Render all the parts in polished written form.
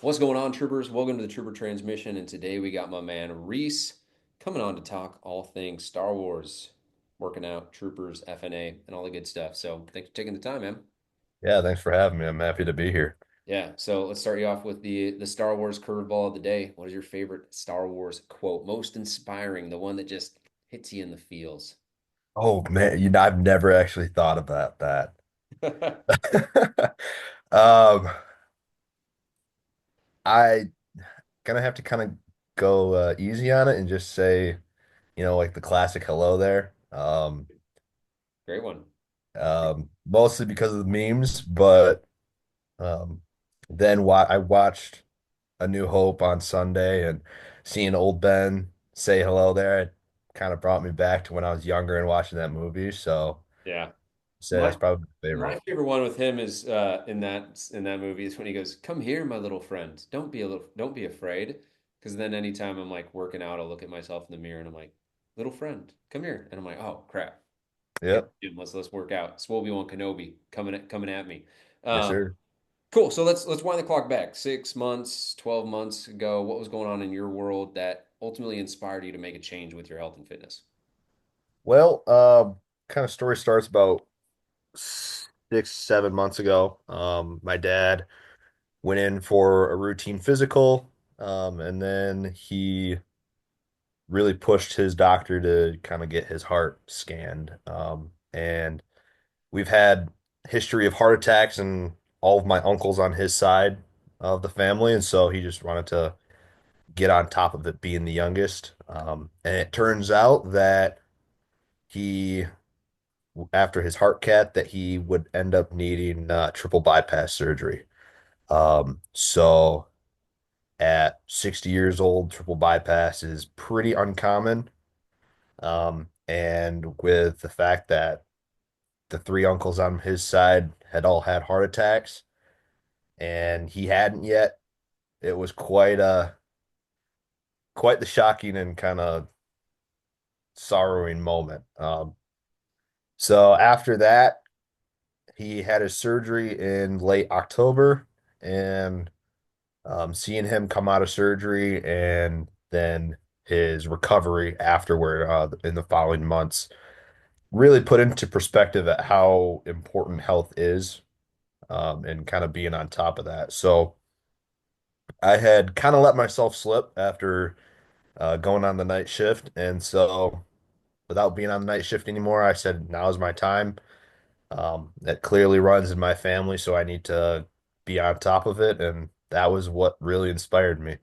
What's going on, troopers? Welcome to the Trooper Transmission. And today we got my man Reese coming on to talk all things Star Wars, working out, troopers, FNA, and all the good stuff. So thanks for taking the time, man. Yeah, thanks for having me. I'm happy to be here. Yeah. So let's start you off with the Star Wars curveball of the day. What is your favorite Star Wars quote? Most inspiring, the one that just hits you in the feels. Oh man, I've never actually thought about that. Um, I gonna have to kind of go easy on it and just say, like the classic hello there. Great one. Mostly because of the memes, but um, then I watched A New Hope on Sunday and seeing old Ben say hello there, it kind of brought me back to when I was younger and watching that movie. So Yeah. say My that's probably my my favorite. favorite one with him is in that movie is when he goes, "Come here, my little friend. Don't be afraid." Because then anytime I'm like working out, I'll look at myself in the mirror and I'm like, "Little friend, come here," and I'm like, "Oh crap, I got Yep. to let's work out." It's Obi-Wan Kenobi coming at me. Yes, Um, sir. cool. So let's wind the clock back 6 months, 12 months ago. What was going on in your world that ultimately inspired you to make a change with your health and fitness? Well, kind of story starts about 6, 7 months ago. My dad went in for a routine physical, and then he really pushed his doctor to kind of get his heart scanned. And we've had history of heart attacks and all of my uncles on his side of the family, and so he just wanted to get on top of it being the youngest. And it turns out that he after his heart cath that he would end up needing triple bypass surgery. So at 60 years old, triple bypass is pretty uncommon. And with the fact that the three uncles on his side had all had heart attacks and he hadn't yet, it was quite the shocking and kind of sorrowing moment. So after that, he had his surgery in late October, and seeing him come out of surgery and then his recovery afterward in the following months really put into perspective at how important health is, and kind of being on top of that. So I had kind of let myself slip after going on the night shift. And so without being on the night shift anymore, I said, now's my time. That clearly runs in my family, so I need to be on top of it. And that was what really inspired me.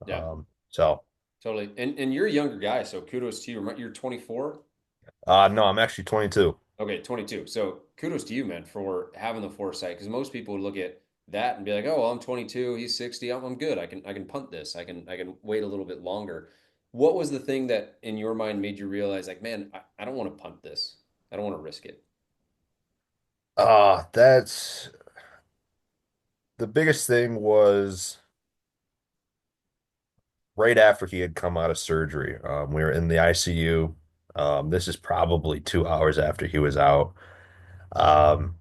Yeah, So totally. And you're a younger guy, so kudos to you. You're 24. no, I'm actually 22. Okay, 22. So kudos to you, man, for having the foresight. Because most people would look at that and be like, "Oh, well, I'm 22. He's 60. I'm good. I can punt this. I can wait a little bit longer." What was the thing that in your mind made you realize, like, man, I don't want to punt this. I don't want to risk it. That's the biggest thing was right after he had come out of surgery. We were in the ICU. This is probably 2 hours after he was out. Um,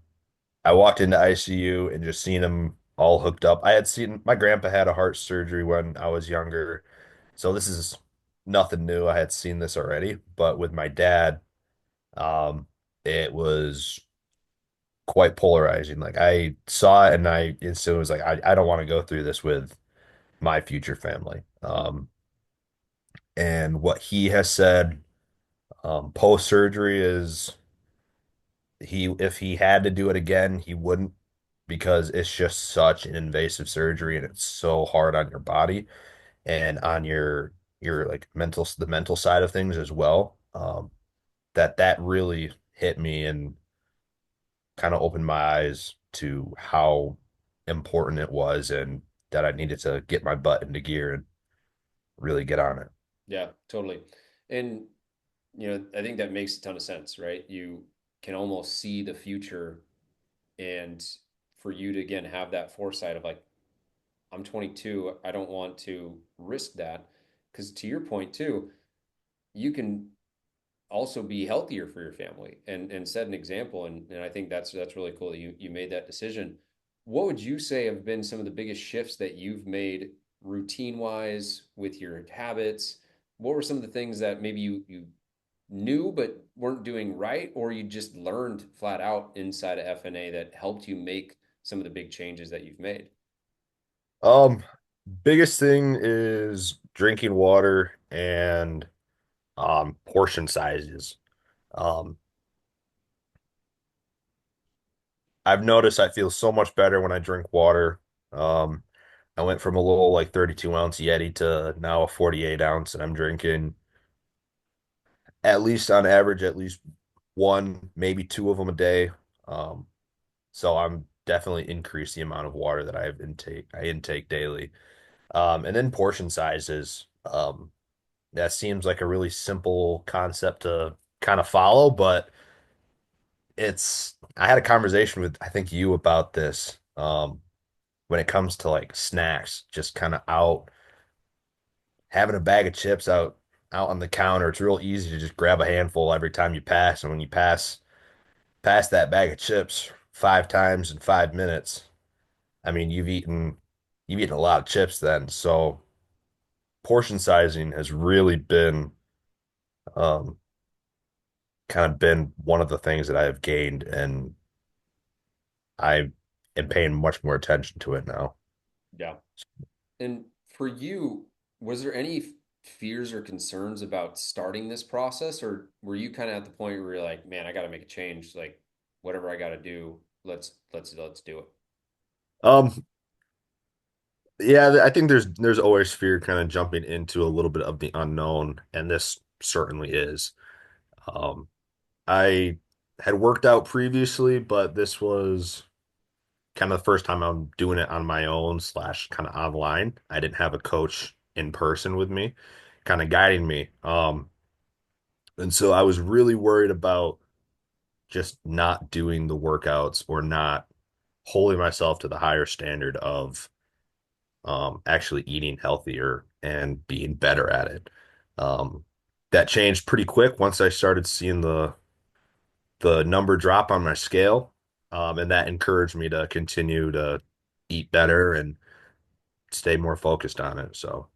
I walked into ICU and just seen him all hooked up. I had seen my grandpa had a heart surgery when I was younger, so this is nothing new. I had seen this already, but with my dad, it was quite polarizing. Like I saw it and I instantly was like, I don't want to go through this with my future family. And what he has said post surgery is if he had to do it again, he wouldn't because it's just such an invasive surgery and it's so hard on your body and on your like the mental side of things as well. That really hit me and kind of opened my eyes to how important it was and that I needed to get my butt into gear and really get on it. Yeah, totally. And I think that makes a ton of sense, right? You can almost see the future, and for you to again have that foresight of like, I'm 22. I don't want to risk that because to your point too, you can also be healthier for your family and set an example. And I think that's really cool that you made that decision. what would you say have been some of the biggest shifts that you've made routine wise with your habits? What were some of the things that maybe you knew but weren't doing right, or you just learned flat out inside of FNA that helped you make some of the big changes that you've made? Um, Biggest thing is drinking water and portion sizes. Um, I've noticed I feel so much better when I drink water. Um, I went from a little like 32-ounce Yeti to now a 48-ounce, and I'm drinking at least on average at least one, maybe two of them a day. Um, so I'm definitely increased the amount of water that I intake daily. And then portion sizes. That seems like a really simple concept to kind of follow, but I had a conversation with I think you about this. When it comes to like snacks, just kind of out having a bag of chips out on the counter. It's real easy to just grab a handful every time you pass. And when you pass that bag of chips 5 times in 5 minutes, I mean you've eaten a lot of chips then. So portion sizing has really been um kind of been one of the things that I have gained, and I am paying much more attention to it now. Yeah. And for you, was there any fears or concerns about starting this process, or were you kind of at the point where you're like, man, I got to make a change, like whatever I got to do, let's do it. Um, yeah, I think there's always fear kind of jumping into a little bit of the unknown, and this certainly is. Um, I had worked out previously, but this was kind of the first time I'm doing it on my own slash kind of online. I didn't have a coach in person with me, kind of guiding me. And so I was really worried about just not doing the workouts or not holding myself to the higher standard of actually eating healthier and being better at it. Um, that changed pretty quick once I started seeing the number drop on my scale, and that encouraged me to continue to eat better and stay more focused on it. So,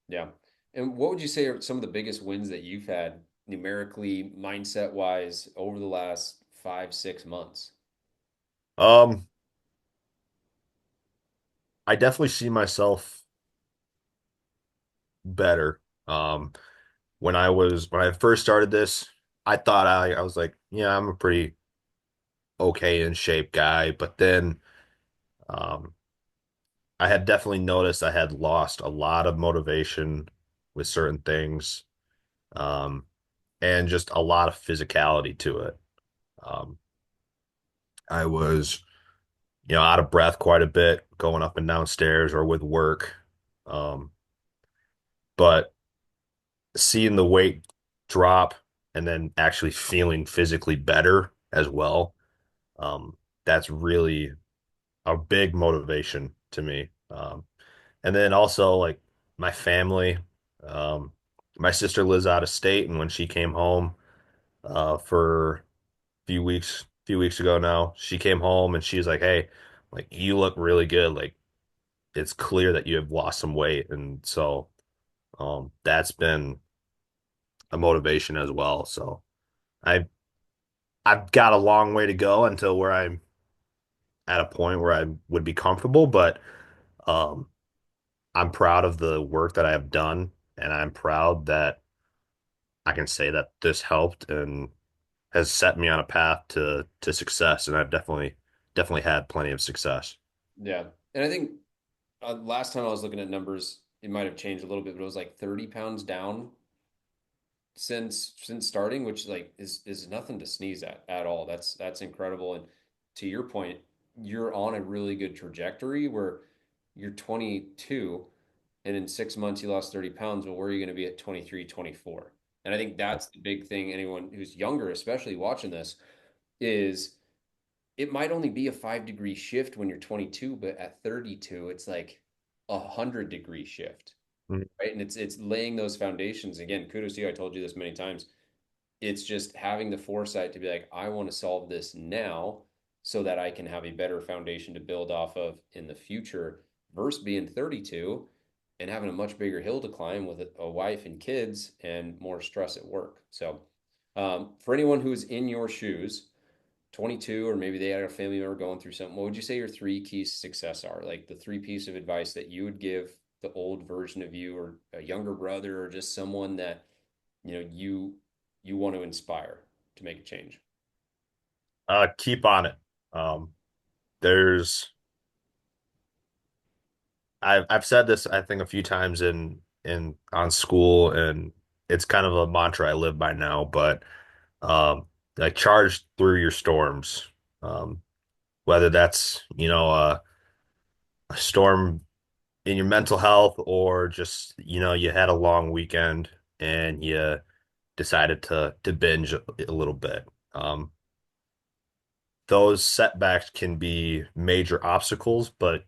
Yeah. And what would you say are some of the biggest wins that you've had numerically, mindset wise, over the last 5, 6 months? um, I definitely see myself better. Um, when I first started this, I thought I was like, yeah, I'm a pretty okay in shape guy, but then um, I had definitely noticed I had lost a lot of motivation with certain things, um, and just a lot of physicality to it. Um, I was, out of breath quite a bit going up and down stairs or with work. Um, but seeing the weight drop and then actually feeling physically better as well, um, that's really a big motivation to me. And then also like my family. Um, my sister lives out of state, and when she came home for a few weeks ago now, she came home and she was like, "Hey, like you look really good. Like it's clear that you have lost some weight." And so that's been a motivation as well. So I I've got a long way to go until where I'm at a point where I would be comfortable, but um I'm proud of the work that I have done, and I'm proud that I can say that this helped and has set me on a path to success, and I've definitely had plenty of success. Yeah. And I think last time I was looking at numbers, it might have changed a little bit, but it was like 30 pounds down since starting, which like is nothing to sneeze at all. That's incredible. And to your point, you're on a really good trajectory where you're 22 and in 6 months you lost 30 pounds. Well, where are you going to be at 23, 24? And I think that's the big thing. Anyone who's younger, especially watching this, is it might only be a 5 degree shift when you're 22, but at 32, it's like 100 degree shift, Mhm. right? And it's laying those foundations. Again, kudos to you. I told you this many times. It's just having the foresight to be like, I want to solve this now. so that I can have a better foundation to build off of in the future versus being 32 and having a much bigger hill to climb with a wife and kids and more stress at work. So, for anyone who's in your shoes, 22, or maybe they had a family member going through something, what would you say your three keys to success are? Like the three pieces of advice that you would give the old version of you or a younger brother or just someone that, you want to inspire to make a change. Keep on it. Um, there's I've said this I think a few times in on school, and it's kind of a mantra I live by now, but like charge through your storms. Um, whether that's, a storm in your mental health, or just, you had a long weekend and you decided to binge a little bit. Those setbacks can be major obstacles, but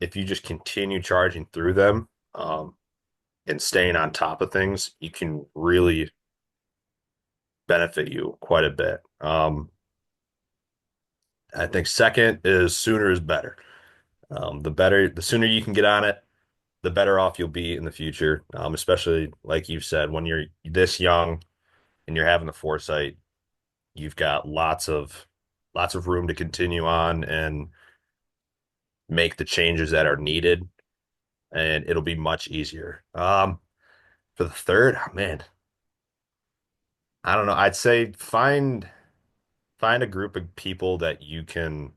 if you just continue charging through them, and staying on top of things, you can really benefit you quite a bit. I think second is sooner is better. The sooner you can get on it, the better off you'll be in the future. Especially like you've said, when you're this young and you're having the foresight, you've got lots of room to continue on and make the changes that are needed, and it'll be much easier. For the third, oh, man, I don't know. I'd say find a group of people that you can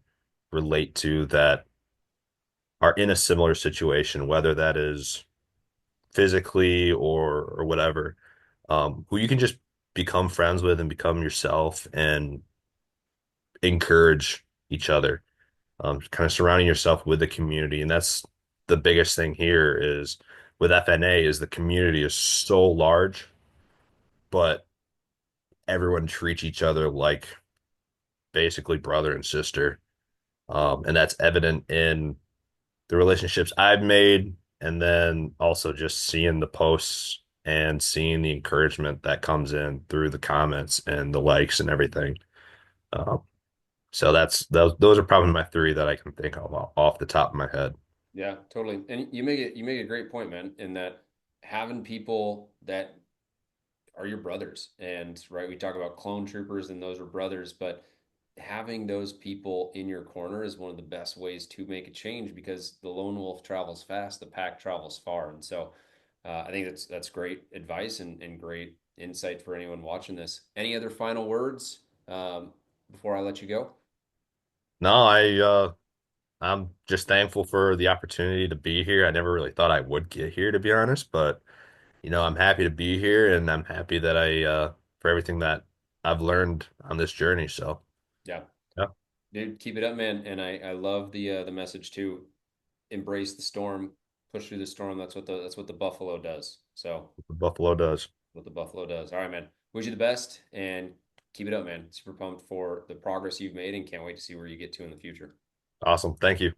relate to that are in a similar situation, whether that is physically or whatever, who you can just become friends with and become yourself and encourage each other. Kind of surrounding yourself with the community, and that's the biggest thing here is with FNA is the community is so large, but everyone treats each other like basically brother and sister. And that's evident in the relationships I've made, and then also just seeing the posts and seeing the encouragement that comes in through the comments and the likes and everything. Uh, so those are probably my three that I can think of off the top of my head. Yeah, totally. And you make a great point, man, in that having people that are your brothers. And right, we talk about clone troopers and those are brothers, but having those people in your corner is one of the best ways to make a change because the lone wolf travels fast, the pack travels far. And so I think that's great advice and great insight for anyone watching this. Any other final words before I let you go? No, I'm just thankful for the opportunity to be here. I never really thought I would get here, to be honest, but I'm happy to be here, and I'm happy that I for everything that I've learned on this journey. So, Yeah, yeah, dude, keep it up, man. And I love the message too. Embrace the storm, push through the storm. That's what the buffalo does. So Buffalo does. what the buffalo does. All right, man. Wish you the best and keep it up, man. Super pumped for the progress you've made and can't wait to see where you get to in the future. Awesome. Thank you.